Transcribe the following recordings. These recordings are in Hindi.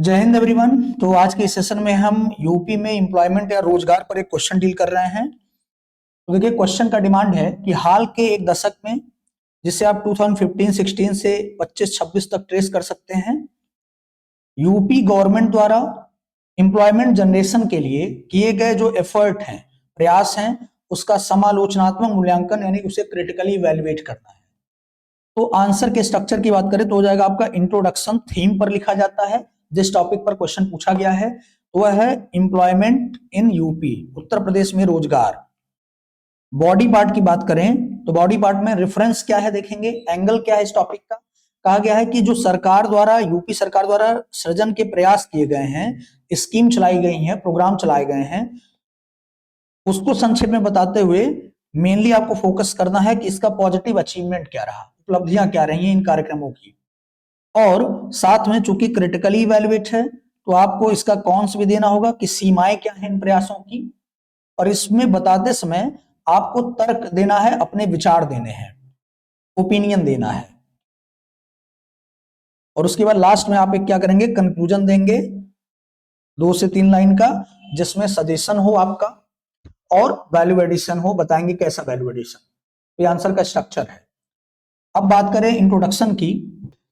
जय हिंद एवरीवन। तो आज के इस सेशन में हम यूपी में एम्प्लॉयमेंट या रोजगार पर एक क्वेश्चन डील कर रहे हैं। तो देखिए, क्वेश्चन का डिमांड है कि हाल के एक दशक में, जिसे आप 2015-16 से 25-26 तक ट्रेस कर सकते हैं, यूपी गवर्नमेंट द्वारा एम्प्लॉयमेंट जनरेशन के लिए किए गए जो एफर्ट हैं, प्रयास हैं, उसका समालोचनात्मक मूल्यांकन यानी उसे क्रिटिकली इवैल्यूएट करना है। तो आंसर के स्ट्रक्चर की बात करें तो हो जाएगा आपका इंट्रोडक्शन थीम पर लिखा जाता है। जिस टॉपिक पर क्वेश्चन पूछा गया है तो वह है employment in UP, Uttar Pradesh में रोजगार। बॉडी पार्ट की बात करें तो बॉडी पार्ट में रेफरेंस क्या है देखेंगे, एंगल क्या है इस टॉपिक का। कहा गया है कि जो सरकार द्वारा, यूपी सरकार द्वारा सृजन के प्रयास किए गए हैं, स्कीम चलाई गई हैं, प्रोग्राम चलाए गए हैं, उसको संक्षेप में बताते हुए मेनली आपको फोकस करना है कि इसका पॉजिटिव अचीवमेंट क्या रहा, उपलब्धियां क्या रही हैं इन कार्यक्रमों की। और साथ में चूंकि क्रिटिकली इवैल्यूएट है तो आपको इसका कॉन्स भी देना होगा कि सीमाएं क्या हैं इन प्रयासों की, और इसमें बताते समय आपको तर्क देना है, अपने विचार देने हैं, ओपिनियन देना है। और उसके बाद लास्ट में आप एक क्या करेंगे, कंक्लूजन देंगे 2 से 3 लाइन का, जिसमें सजेशन हो आपका और वैल्यू एडिशन हो, बताएंगे कैसा वैल्यू एडिशन। ये आंसर का स्ट्रक्चर है। अब बात करें इंट्रोडक्शन की,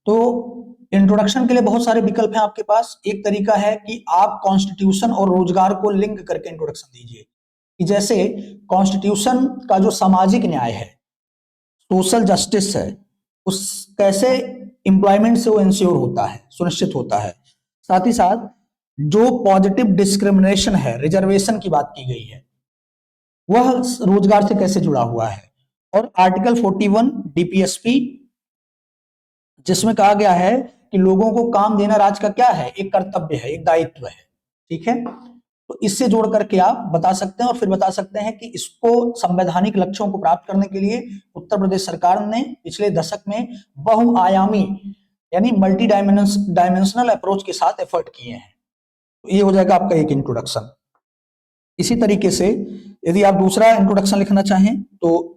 तो इंट्रोडक्शन के लिए बहुत सारे विकल्प हैं आपके पास। एक तरीका है कि आप कॉन्स्टिट्यूशन और रोजगार को लिंक करके इंट्रोडक्शन दीजिए, कि जैसे कॉन्स्टिट्यूशन का जो सामाजिक न्याय है, सोशल जस्टिस है, उस कैसे एम्प्लॉयमेंट से वो इंश्योर होता है, सुनिश्चित होता है। साथ ही साथ जो पॉजिटिव डिस्क्रिमिनेशन है, रिजर्वेशन की बात की गई है, वह रोजगार से कैसे जुड़ा हुआ है। और आर्टिकल 41 डीपीएसपी, जिसमें कहा गया है कि लोगों को काम देना राज्य का क्या है, एक कर्तव्य है, एक दायित्व है। ठीक है, तो इससे जोड़ करके आप बता सकते हैं और फिर बता सकते हैं कि इसको संवैधानिक लक्ष्यों को प्राप्त करने के लिए उत्तर प्रदेश सरकार ने पिछले दशक में बहुआयामी यानी मल्टी डायमेंशनल अप्रोच के साथ एफर्ट किए हैं। तो ये हो जाएगा आपका एक इंट्रोडक्शन। इसी तरीके से यदि आप दूसरा इंट्रोडक्शन लिखना चाहें तो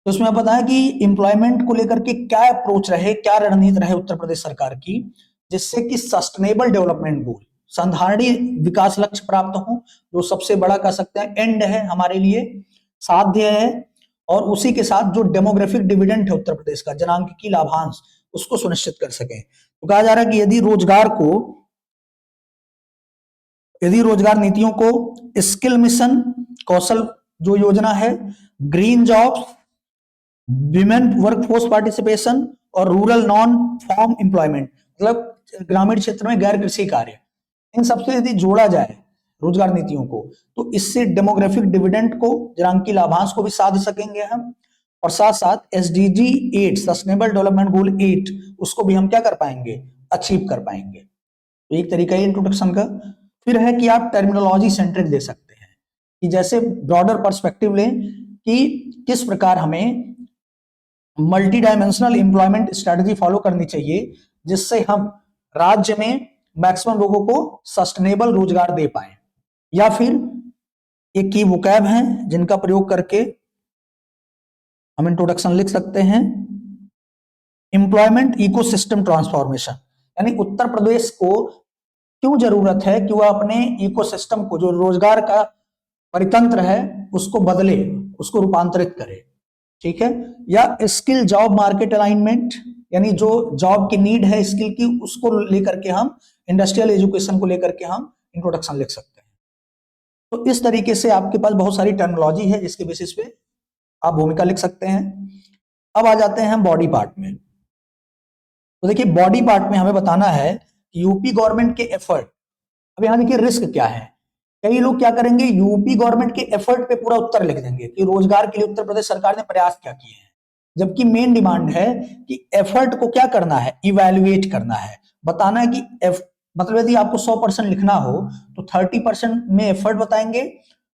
उसमें आप बताएं कि एम्प्लॉयमेंट को लेकर के क्या अप्रोच रहे, क्या रणनीति रहे उत्तर प्रदेश सरकार की, जिससे कि सस्टेनेबल डेवलपमेंट गोल, संधारणीय विकास लक्ष्य प्राप्त हो, जो सबसे बड़ा कह सकते हैं एंड है हमारे लिए, साध्य है। और उसी के साथ जो डेमोग्राफिक डिविडेंड है उत्तर प्रदेश का, जनांकीय लाभांश, उसको सुनिश्चित कर सके। तो कहा जा रहा है कि यदि रोजगार नीतियों को स्किल मिशन, कौशल जो योजना है, green jobs, women workforce participation और रूरल नॉन फॉर्म एम्प्लॉयमेंट, मतलब ग्रामीण क्षेत्र में गैर कृषि कार्य, इन सबसे यदि जोड़ा जाए रोजगार नीतियों को, तो इससे डेमोग्राफिक डिविडेंड को, जनांकीय लाभांश को भी साध सकेंगे हम। और साथ साथ एसडीजी 8, सस्टेनेबल डेवलपमेंट गोल 8, उसको भी हम क्या कर पाएंगे, अचीव कर पाएंगे। तो एक तरीका है इंट्रोडक्शन का। फिर है कि आप टर्मिनोलॉजी सेंट्रिक दे सकते हैं, कि जैसे ब्रॉडर पर्सपेक्टिव लें कि किस प्रकार हमें multi dimensional employment strategy follow करनी चाहिए, जिससे हम राज्य में मैक्सिमम लोगों को सस्टेनेबल रोजगार दे पाए। या फिर एक की वोकैब है जिनका प्रयोग करके हम इंट्रोडक्शन लिख सकते हैं, एम्प्लॉयमेंट इकोसिस्टम ट्रांसफॉर्मेशन, यानी उत्तर प्रदेश को क्यों जरूरत है कि वह अपने इकोसिस्टम को, जो रोजगार का परितंत्र है, उसको बदले, उसको रूपांतरित करे। ठीक है, या स्किल जॉब मार्केट अलाइनमेंट, यानी जो जॉब की नीड है स्किल की, उसको लेकर के हम, इंडस्ट्रियल एजुकेशन को लेकर के हम इंट्रोडक्शन लिख सकते हैं। तो इस तरीके से आपके पास बहुत सारी टर्मिनोलॉजी है जिसके बेसिस पे आप भूमिका लिख सकते हैं। अब आ जाते हैं हम बॉडी पार्ट में। तो देखिए, बॉडी पार्ट में हमें बताना है कि यूपी गवर्नमेंट के एफर्ट। अब यहां देखिए रिस्क क्या है, कई लोग क्या करेंगे, यूपी गवर्नमेंट के एफर्ट पे पूरा उत्तर लिख देंगे कि रोजगार के लिए उत्तर प्रदेश सरकार ने प्रयास क्या किए हैं, जबकि मेन डिमांड है कि एफर्ट को क्या करना है, इवैल्यूएट करना है, बताना है कि मतलब यदि आपको 100% लिखना हो तो 30% में एफर्ट बताएंगे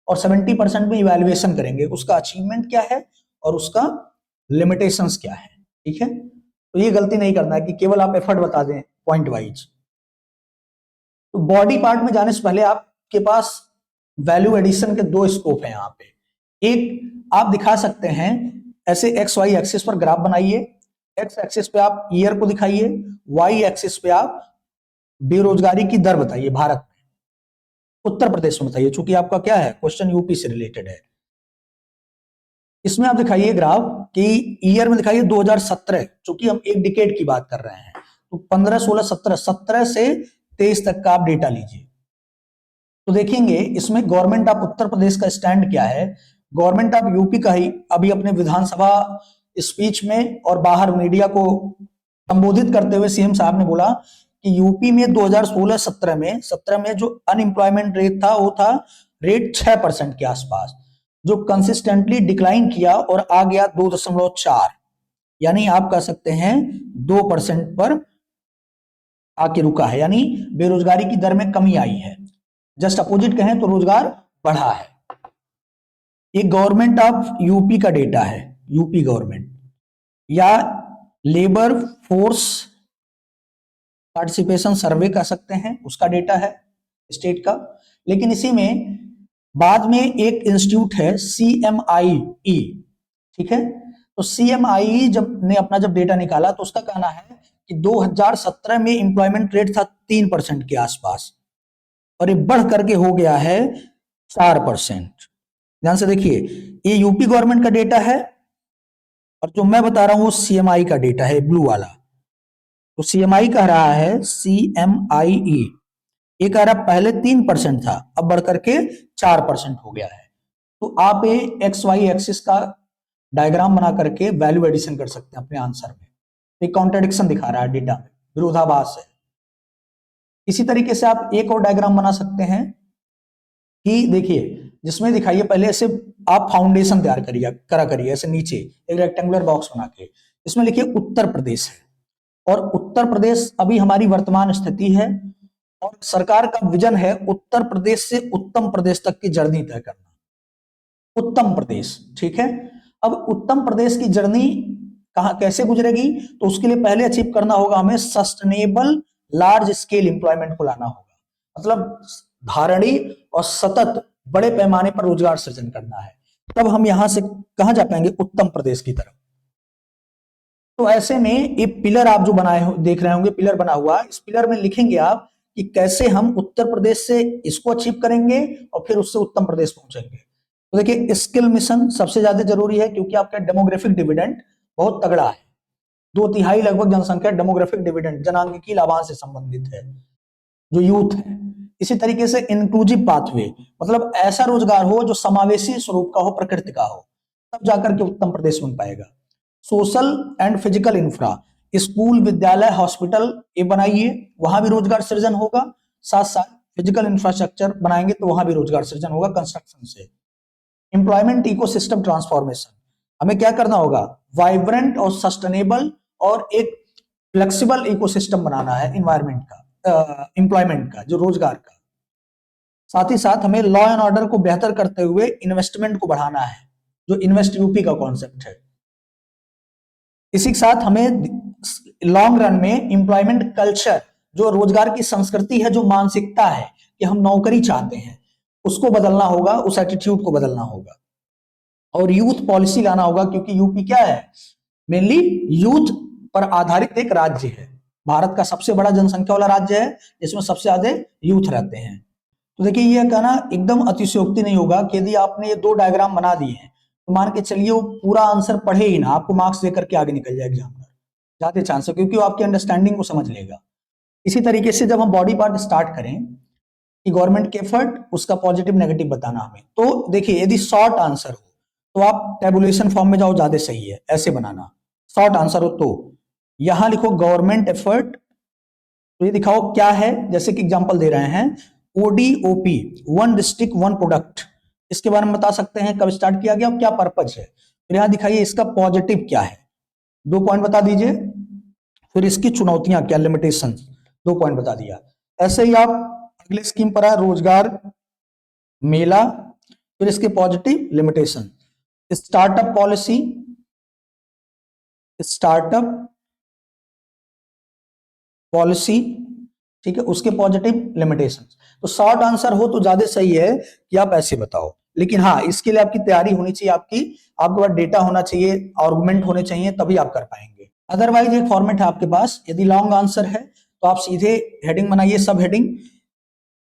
और 70% में इवैल्यूएशन करेंगे, उसका अचीवमेंट क्या है और उसका लिमिटेशंस क्या है। ठीक है, तो ये गलती नहीं करना है कि केवल आप एफर्ट बता दें पॉइंट वाइज। तो बॉडी पार्ट में जाने से पहले आपके पास वैल्यू एडिशन के 2 स्कोप हैं यहाँ पे। एक आप दिखा सकते हैं, ऐसे एक्स वाई एक्सिस पर ग्राफ बनाइए, एक्स एक्सिस पे आप ईयर को दिखाइए, वाई एक्सिस पे आप बेरोजगारी की दर बताइए भारत में, उत्तर प्रदेश में बताइए, चूंकि आपका क्या है क्वेश्चन यूपी से रिलेटेड है। इसमें आप दिखाइए ग्राफ कि ईयर में दिखाइए 2017, चूंकि हम एक डिकेड की बात कर रहे हैं, तो 15, 16, 17, 17 से 23 तक का आप डेटा लीजिए। तो देखेंगे इसमें गवर्नमेंट ऑफ उत्तर प्रदेश का स्टैंड क्या है, गवर्नमेंट ऑफ यूपी का ही अभी अपने विधानसभा स्पीच में और बाहर मीडिया को संबोधित करते हुए सीएम साहब ने बोला कि यूपी में 2016-17 में जो अनएम्प्लॉयमेंट रेट था वो था रेट 6% के आसपास, जो कंसिस्टेंटली डिक्लाइन किया और आ गया 2.4, यानी आप कह सकते हैं 2% पर आके रुका है, यानी बेरोजगारी की दर में कमी आई है। जस्ट अपोजिट कहें तो रोजगार बढ़ा है। ये गवर्नमेंट ऑफ यूपी का डेटा है, यूपी गवर्नमेंट, या लेबर फोर्स पार्टिसिपेशन सर्वे कह सकते हैं, उसका डेटा है स्टेट का। लेकिन इसी में बाद में एक इंस्टीट्यूट है CMIE, ठीक है, तो CMIE जब डेटा निकाला तो उसका कहना है कि 2017 में इंप्लॉयमेंट रेट था 3% के आसपास और ये बढ़ करके हो गया है 4%। ध्यान से देखिए, ये यूपी गवर्नमेंट का डेटा है और जो मैं बता रहा हूं वो CMI का डेटा है, ब्लू वाला। तो CMI कह रहा है, CMIE ये कह रहा पहले 3% था, अब बढ़कर के 4% हो गया है। तो आप ये XY एक्सिस का डायग्राम बना करके वैल्यू एडिशन कर सकते हैं अपने आंसर में। एक कॉन्ट्रडिक्शन दिखा रहा है डेटा में, विरोधाभास है। इसी तरीके से आप एक और डायग्राम बना सकते हैं कि देखिए, जिसमें दिखाइए पहले ऐसे आप फाउंडेशन तैयार करिए ऐसे नीचे एक रेक्टेंगुलर बॉक्स बना के, इसमें लिखिए उत्तर प्रदेश है, और उत्तर प्रदेश अभी हमारी वर्तमान स्थिति है और सरकार का विजन है उत्तर प्रदेश से उत्तम प्रदेश तक की जर्नी तय करना। उत्तम प्रदेश, ठीक है। अब उत्तम प्रदेश की जर्नी कैसे गुजरेगी, तो उसके लिए पहले अचीव करना होगा हमें सस्टेनेबल लार्ज स्केल एम्प्लॉयमेंट को लाना होगा, मतलब धारणी और सतत बड़े पैमाने पर रोजगार सृजन करना है। तब हम यहां से कहां जा पाएंगे, उत्तम प्रदेश की तरफ। तो ऐसे में ये पिलर आप जो बनाए हो देख रहे होंगे, पिलर बना हुआ, इस पिलर में लिखेंगे आप कि कैसे हम उत्तर प्रदेश से इसको अचीव करेंगे और फिर उससे उत्तम प्रदेश पहुंचेंगे। तो देखिए, स्किल मिशन सबसे ज्यादा जरूरी है क्योंकि आपका डेमोग्राफिक डिविडेंड बहुत तगड़ा है। 2/3 लगभग जनसंख्या डेमोग्राफिक डिविडेंड जनांगीय लाभांश से संबंधित है, जो यूथ है। इसी तरीके से इंक्लूसिव पाथवे, मतलब ऐसा रोजगार हो जो समावेशी स्वरूप का हो, प्रकृति का हो, तब जाकर के उत्तम प्रदेश बन पाएगा। Social and physical infra, school, विद्यालय, हॉस्पिटल ये बनाइए, वहां भी रोजगार सृजन होगा। साथ साथ फिजिकल इंफ्रास्ट्रक्चर बनाएंगे तो वहां भी रोजगार सृजन होगा कंस्ट्रक्शन से। एम्प्लॉयमेंट इकोसिस्टम ट्रांसफॉर्मेशन, हमें क्या करना होगा, वाइब्रेंट और सस्टेनेबल और एक फ्लेक्सिबल इकोसिस्टम बनाना है इन्वायरमेंट का, एम्प्लॉयमेंट का, जो रोजगार का। साथ ही साथ हमें लॉ एंड ऑर्डर को बेहतर करते हुए इन्वेस्टमेंट को बढ़ाना है, जो इन्वेस्ट यूपी का कॉन्सेप्ट है। इसी के साथ हमें लॉन्ग रन में एम्प्लॉयमेंट कल्चर, जो रोजगार की संस्कृति है, जो मानसिकता है कि हम नौकरी चाहते हैं, उसको बदलना होगा, उस एटीट्यूड को बदलना होगा। और यूथ पॉलिसी लाना होगा, क्योंकि यूपी क्या है, मेनली यूथ पर आधारित एक राज्य है। भारत का सबसे बड़ा जनसंख्या वाला राज्य है जिसमें सबसे ज्यादा यूथ रहते हैं। तो देखिए, ये कहना एकदम अतिशयोक्ति नहीं होगा कि यदि आपने ये 2 डायग्राम बना दिए हैं तो मान के चलिए वो पूरा आंसर पढ़े ही ना, आपको मार्क्स देकर के आगे निकल जाए एग्जाम में, ज्यादा चांस है, क्योंकि वो आपकी अंडरस्टैंडिंग को समझ लेगा। इसी तरीके से जब हम बॉडी पार्ट स्टार्ट करें कि गवर्नमेंट के एफर्ट, उसका पॉजिटिव नेगेटिव बताना हमें, तो देखिए यदि शॉर्ट आंसर हो तो आप टेबुलेशन फॉर्म में जाओ, ज्यादा सही है ऐसे बनाना। शॉर्ट आंसर हो तो यहां लिखो गवर्नमेंट एफर्ट, तो ये दिखाओ क्या है, जैसे कि एग्जांपल दे रहे हैं ODOP, one district one product, इसके बारे में बता सकते हैं कब स्टार्ट किया गया और क्या पर्पज है। फिर यहां दिखाइए इसका पॉजिटिव क्या है, 2 पॉइंट बता दीजिए। फिर इसकी चुनौतियां क्या, लिमिटेशन, 2 पॉइंट बता दिया। ऐसे ही आप अगले स्कीम पर आए, रोजगार मेला, फिर इसके positive limitation, startup policy, startup policy, ठीक है, उसके पॉजिटिव लिमिटेशन। तो शॉर्ट आंसर हो तो ज्यादा सही है कि आप ऐसे बताओ, लेकिन हाँ इसके लिए आपकी तैयारी होनी चाहिए, आपके पास डेटा होना चाहिए, आर्गुमेंट होने चाहिए, तभी आप कर पाएंगे। अदरवाइज एक फॉर्मेट है आपके पास, यदि लॉन्ग आंसर है तो आप सीधे हेडिंग बनाइए, सब हेडिंग,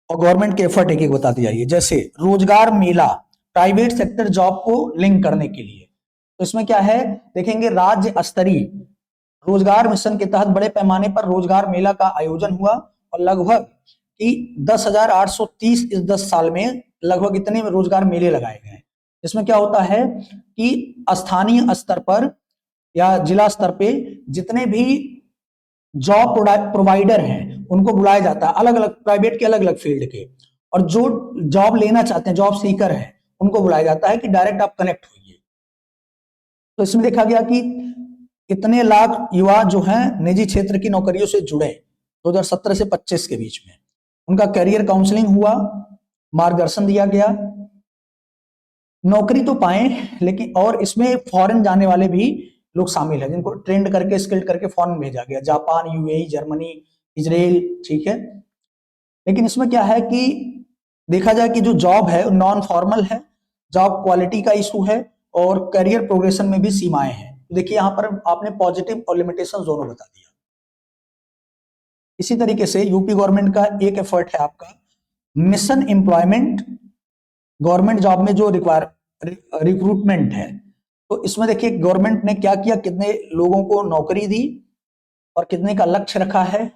और गवर्नमेंट के एफर्ट एक एक बताते जाइए। जैसे रोजगार मेला, प्राइवेट सेक्टर जॉब को लिंक करने के लिए, तो इसमें क्या है देखेंगे, राज्य स्तरीय रोजगार मिशन के तहत बड़े पैमाने पर रोजगार मेला का आयोजन हुआ और लगभग कि 10,830 इस 10 साल में लगभग इतने रोजगार मेले लगाए गए। इसमें क्या होता है कि स्थानीय स्तर पर या जिला स्तर पे जितने भी जॉब प्रोवाइडर हैं उनको बुलाया जाता है, अलग अलग प्राइवेट के अलग अलग फील्ड के, और जो जॉब लेना चाहते हैं, जॉब सीकर है, उनको बुलाया जाता है कि डायरेक्ट आप कनेक्ट होइए। तो इसमें देखा गया कि कितने लाख युवा जो हैं निजी क्षेत्र की नौकरियों से जुड़े 2017 से 25 के बीच में, उनका करियर काउंसलिंग हुआ, मार्गदर्शन दिया गया, नौकरी तो पाए, लेकिन और इसमें फॉरेन जाने वाले भी लोग शामिल हैं जिनको ट्रेंड करके स्किल्ड करके फॉरेन भेजा गया, जापान, यूएई, जर्मनी, इजराइल, ठीक है। लेकिन इसमें क्या है कि देखा जाए कि जो जॉब है नॉन फॉर्मल है, जॉब क्वालिटी का इशू है, और करियर प्रोग्रेशन में भी सीमाएं हैं। देखिए यहां पर आपने पॉजिटिव और लिमिटेशन दोनों बता दिया। इसी तरीके से यूपी गवर्नमेंट का एक एफर्ट है आपका मिशन एम्प्लॉयमेंट, गवर्नमेंट जॉब में जो रिक्रूटमेंट है, तो इसमें देखिए गवर्नमेंट ने क्या किया, कितने लोगों को नौकरी दी और कितने का लक्ष्य रखा है।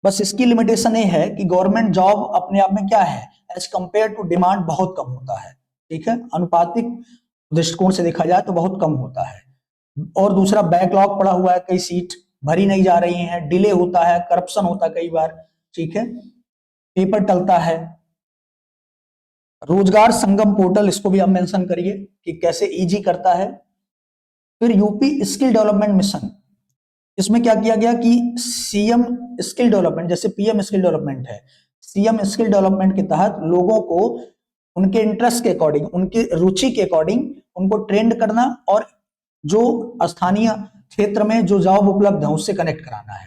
बस इसकी लिमिटेशन ये है कि गवर्नमेंट जॉब अपने आप में क्या है, एज कंपेयर टू डिमांड बहुत कम होता है, ठीक है, अनुपातिक दृष्टिकोण से देखा जाए तो बहुत कम होता है। और दूसरा बैकलॉग पड़ा हुआ है, कई सीट भरी नहीं जा रही हैं, डिले होता है, करप्शन होता है कई बार, ठीक है, पेपर टलता है। रोजगार संगम पोर्टल, इसको भी आप मेंशन करिए कि कैसे इजी करता है। फिर यूपी स्किल डेवलपमेंट मिशन, इसमें क्या किया गया कि सीएम स्किल डेवलपमेंट, जैसे पीएम स्किल डेवलपमेंट है, सीएम स्किल डेवलपमेंट के तहत लोगों को उनके इंटरेस्ट के अकॉर्डिंग, उनकी रुचि के अकॉर्डिंग उनको ट्रेंड करना और जो स्थानीय क्षेत्र में जो जॉब उपलब्ध है उससे कनेक्ट कराना है।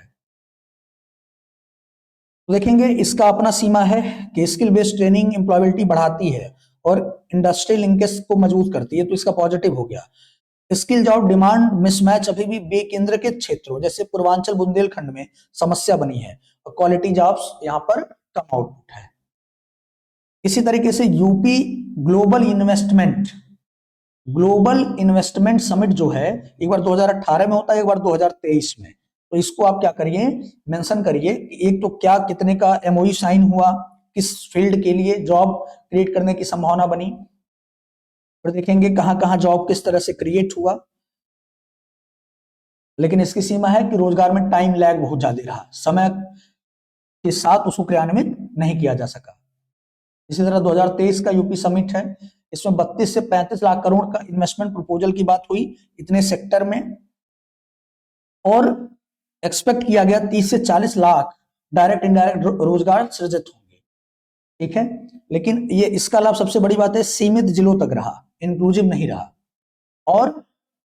तो देखेंगे इसका अपना सीमा है कि स्किल बेस्ड ट्रेनिंग एम्प्लॉयबिलिटी बढ़ाती है और इंडस्ट्री लिंकेज को मजबूत करती है, तो इसका पॉजिटिव हो गया। स्किल जॉब डिमांड मिसमैच अभी भी बेकेंद्रीकृत क्षेत्रों जैसे पूर्वांचल बुंदेलखंड में समस्या बनी है और क्वालिटी जॉब्स यहाँ पर कम आउटपुट है। इसी तरीके से यूपी ग्लोबल इन्वेस्टमेंट समिट जो है, एक बार 2018 में होता है, एक बार 2023 में, तो इसको आप क्या करिए, मेंशन करिए कि एक तो क्या कितने का एमओयू साइन हुआ, किस फील्ड के लिए जॉब क्रिएट करने की संभावना बनी, फिर देखेंगे कहां कहां जॉब किस तरह से क्रिएट हुआ। लेकिन इसकी सीमा है कि रोजगार में टाइम लैग बहुत ज्यादा रहा, समय के साथ उसको क्रियान्वित नहीं किया जा सका। इसी तरह 2023 का यूपी समिट है, इसमें 32 से 35 लाख करोड़ का इन्वेस्टमेंट प्रपोजल की बात हुई इतने सेक्टर में, और एक्सपेक्ट किया गया 30 से 40 लाख डायरेक्ट इनडायरेक्ट रोजगार सृजित होंगे, ठीक है। लेकिन ये इसका लाभ, सबसे बड़ी बात है, सीमित जिलों तक रहा, इंक्लूसिव नहीं रहा, और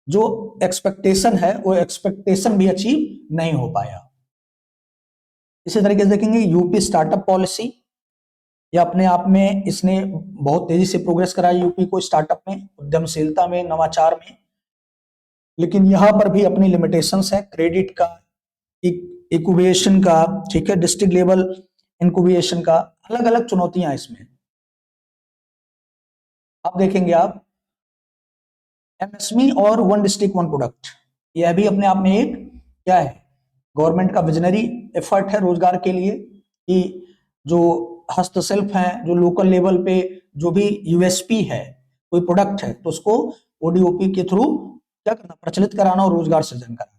जो एक्सपेक्टेशन है वो एक्सपेक्टेशन भी अचीव नहीं हो पाया। इसी तरीके से देखेंगे यूपी स्टार्टअप पॉलिसी, या अपने आप में इसने बहुत तेजी से प्रोग्रेस कराई यूपी को स्टार्टअप में, उद्यमशीलता में, नवाचार में, लेकिन यहां पर भी अपनी लिमिटेशंस है, क्रेडिट का, इंक्यूबेशन का, ठीक है, डिस्ट्रिक्ट लेवल इंक्यूबेशन का, अलग अलग चुनौतियां इसमें। अब देखेंगे आप एमएसएमई और वन डिस्ट्रिक्ट वन प्रोडक्ट, यह भी अपने आप में एक क्या है, गवर्नमेंट का विजनरी एफर्ट है रोजगार के लिए, कि जो हस्तशिल्प है, जो लोकल लेवल पे जो भी यूएसपी है, कोई प्रोडक्ट है, तो उसको ओडीओपी के थ्रू क्या करना, प्रचलित कराना और रोजगार सृजन कराना।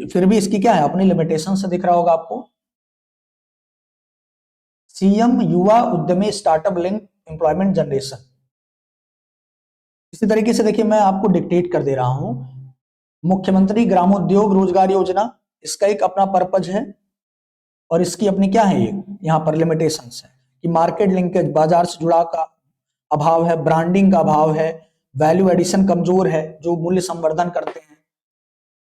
फिर भी इसकी क्या है, अपनी लिमिटेशन से दिख रहा होगा आपको, सीएम युवा उद्यमी स्टार्टअप लिंक एम्प्लॉयमेंट जनरेशन। इसी तरीके से देखिए मैं आपको डिक्टेट कर दे रहा हूं, मुख्यमंत्री ग्रामोद्योग रोजगार योजना, इसका एक अपना पर्पज है और इसकी अपनी क्या है, ये यहाँ पर लिमिटेशंस है कि मार्केट लिंकेज, बाजार से जुड़ाव का अभाव है, ब्रांडिंग का अभाव है, वैल्यू एडिशन कमजोर है, जो मूल्य संवर्धन करते हैं,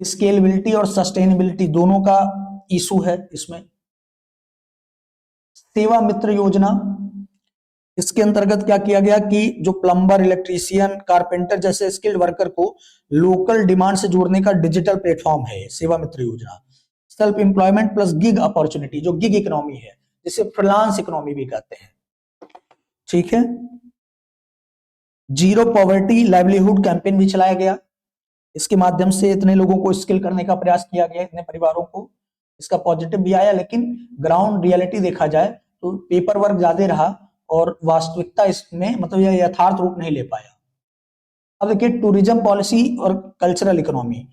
स्केलेबिलिटी और सस्टेनेबिलिटी दोनों का इशू है इसमें। सेवा मित्र योजना, इसके अंतर्गत क्या किया गया कि जो प्लम्बर, इलेक्ट्रीशियन, कारपेंटर जैसे स्किल्ड वर्कर को लोकल डिमांड से जोड़ने का डिजिटल प्लेटफॉर्म है सेवा मित्र योजना। Self employment plus gig opportunity, जो गिग इकोनॉमी है, जिसे फ्रीलांस इकोनॉमी भी कहते हैं, ठीक है। जीरो पॉवर्टी लाइवलीहुड कैंपेन भी चलाया गया, इसके माध्यम से इतने लोगों को स्किल करने का प्रयास किया गया, इतने परिवारों को, इसका पॉजिटिव भी आया, लेकिन ग्राउंड रियलिटी देखा जाए तो पेपर वर्क ज्यादा रहा और वास्तविकता इसमें मतलब यह यथार्थ रूप नहीं ले पाया। अब देखिए टूरिज्म पॉलिसी और कल्चरल इकोनॉमी,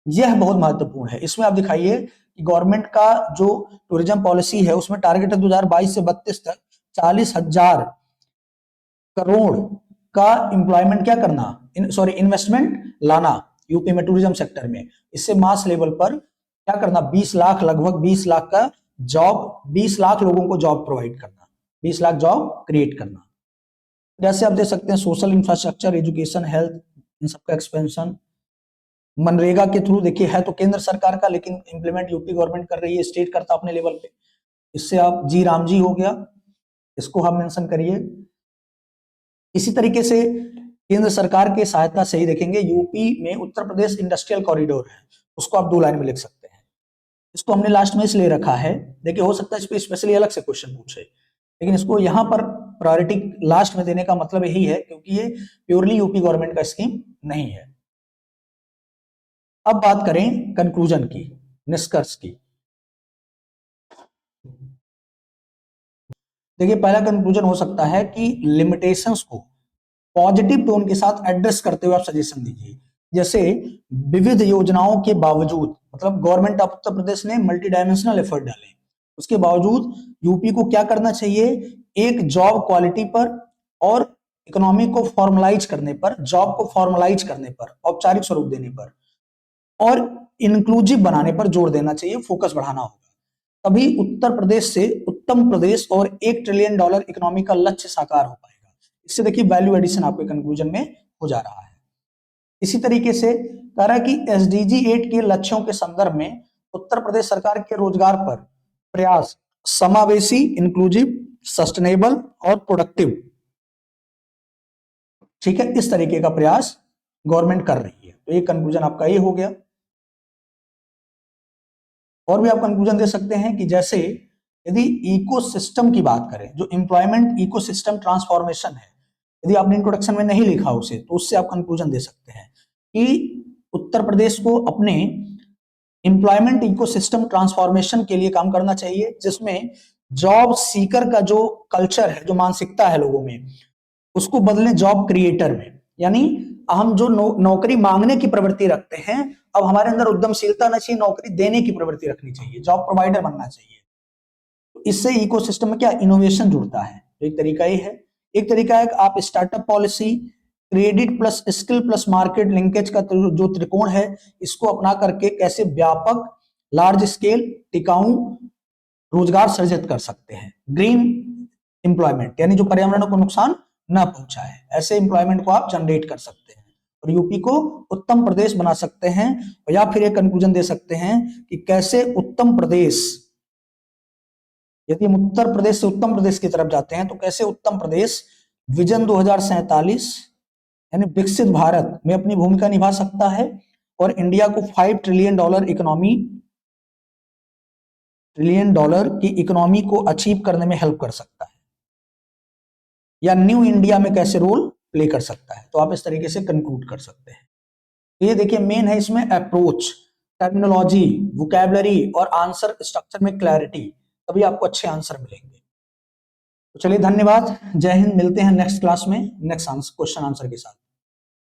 यह बहुत महत्वपूर्ण है। इसमें आप दिखाइए कि गवर्नमेंट का जो टूरिज्म पॉलिसी है उसमें टारगेट है 2022 से 32 तक 40,000 करोड़ का एम्प्लॉयमेंट क्या करना, इन्वेस्टमेंट लाना यूपी में टूरिज्म सेक्टर में। इससे मास लेवल पर क्या करना, 20 लाख, लगभग 20 लाख का जॉब, 20 लाख लोगों को जॉब प्रोवाइड करना, 20 लाख जॉब क्रिएट करना। जैसे आप देख सकते हैं सोशल इंफ्रास्ट्रक्चर, एजुकेशन, हेल्थ, इन सबका एक्सपेंशन। मनरेगा के थ्रू देखिए है तो केंद्र सरकार का, लेकिन इंप्लीमेंट यूपी गवर्नमेंट कर रही है, स्टेट करता अपने लेवल पे। इससे आप जी राम जी हो गया, इसको हम मेंशन करिए। इसी तरीके से केंद्र सरकार के सहायता से ही देखेंगे यूपी में उत्तर प्रदेश इंडस्ट्रियल कॉरिडोर है, उसको आप 2 लाइन में लिख सकते हैं। इसको हमने लास्ट में इसलिए रखा है, देखिए हो सकता है इस पे स्पेशली अलग से क्वेश्चन पूछे, लेकिन इसको यहां पर प्रायोरिटी लास्ट में देने का मतलब यही है क्योंकि ये प्योरली यूपी गवर्नमेंट का स्कीम नहीं है। अब बात करें कंक्लूजन की, निष्कर्ष की। देखिए पहला कंक्लूजन हो सकता है कि लिमिटेशंस को पॉजिटिव टोन के साथ एड्रेस करते हुए आप सजेशन दीजिए। जैसे विविध योजनाओं के बावजूद, मतलब गवर्नमेंट ऑफ उत्तर प्रदेश ने मल्टी डायमेंशनल एफर्ट डाले, उसके बावजूद यूपी को क्या करना चाहिए, एक जॉब क्वालिटी पर और इकोनॉमी को फॉर्मलाइज करने पर, जॉब को फॉर्मलाइज करने पर, औपचारिक स्वरूप देने पर और इंक्लूसिव बनाने पर जोर देना चाहिए, फोकस बढ़ाना होगा। तभी उत्तर प्रदेश से उत्तम प्रदेश और $1 ट्रिलियन इकोनॉमी का लक्ष्य साकार हो पाएगा। इससे देखिए वैल्यू एडिशन आपके कंक्लूजन में हो जा रहा है। इसी तरीके से कह रहा है कि SDG 8 के लक्ष्यों के संदर्भ में उत्तर प्रदेश सरकार के रोजगार पर प्रयास समावेशी, इंक्लूसिव, सस्टेनेबल और प्रोडक्टिव, ठीक है, इस तरीके का प्रयास गवर्नमेंट कर रही है। तो ये कंक्लूजन आपका ये हो गया। और भी आप कंक्लूजन दे सकते हैं कि जैसे यदि इकोसिस्टम की बात करें, जो एम्प्लॉयमेंट इकोसिस्टम ट्रांसफॉर्मेशन है, यदि आपने इंट्रोडक्शन में नहीं लिखा उसे, तो उससे आप कंक्लूजन दे सकते हैं कि उत्तर प्रदेश को अपने एम्प्लॉयमेंट इकोसिस्टम ट्रांसफॉर्मेशन के लिए काम करना चाहिए, जिसमें जॉब सीकर का जो कल्चर है, जो मानसिकता है लोगों में, उसको बदलें जॉब क्रिएटर में। यानी हम जो नौकरी मांगने की प्रवृत्ति रखते हैं, अब हमारे अंदर उद्यमशीलता ना चाहिए, नौकरी देने की प्रवृत्ति रखनी चाहिए, जॉब प्रोवाइडर बनना चाहिए। तो इससे इकोसिस्टम में क्या इनोवेशन जुड़ता है, एक तरीका ये है। एक तरीका है आप startup policy, credit plus skill plus market linkage का जो त्रिकोण है, इसको अपना करके कैसे व्यापक, लार्ज स्केल, टिकाऊ रोजगार सृजित कर सकते हैं। ग्रीन एम्प्लॉयमेंट, यानी जो पर्यावरण को नुकसान ना पहुंचाए, ऐसे एम्प्लॉयमेंट को आप जनरेट कर सकते हैं और यूपी को उत्तम प्रदेश बना सकते हैं। या फिर एक कंक्लूजन दे सकते हैं कि कैसे उत्तम प्रदेश, यदि हम उत्तर प्रदेश से उत्तम प्रदेश की तरफ जाते हैं तो कैसे उत्तम प्रदेश विजन 2047 यानी विकसित भारत में अपनी भूमिका निभा सकता है और इंडिया को $5 ट्रिलियन की इकोनॉमी को अचीव करने में हेल्प कर सकता है, या न्यू इंडिया में कैसे रोल प्ले कर सकता है। तो आप इस तरीके से कंक्लूड कर सकते हैं। तो ये देखिए मेन है इसमें अप्रोच, टर्मिनोलॉजी, वोकैबुलरी और आंसर स्ट्रक्चर में क्लैरिटी, तभी आपको अच्छे आंसर मिलेंगे। तो चलिए धन्यवाद, जय हिंद, मिलते हैं नेक्स्ट क्लास में नेक्स्ट क्वेश्चन आंसर के साथ।